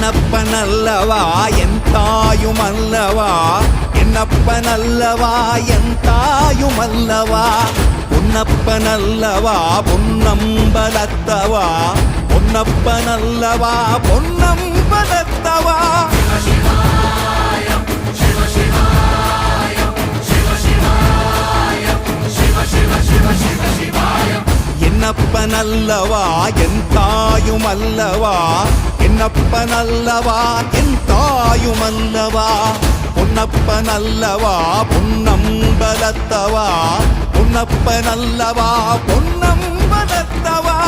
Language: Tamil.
என்னப்பனல்லவா என் தாயுமல்லவா, என்னப்பனல்லவா என் தாயுமல்லவா, பொன்னப்பனல்லவா பொன்னம்பலத்தவா, பொன்னப்பனல்லவா பொன்னம்பலத்தவா. என்னப்பனல்லவா என் தாயுமல்லவா, என்னப்பனல்லவா என் தாயுமல்லவா, பொன்னப்பனல்லவா பொன்னம்பலத்தவா, பொன்னப்பனல்லவா பொன்னம்பலத்தவா.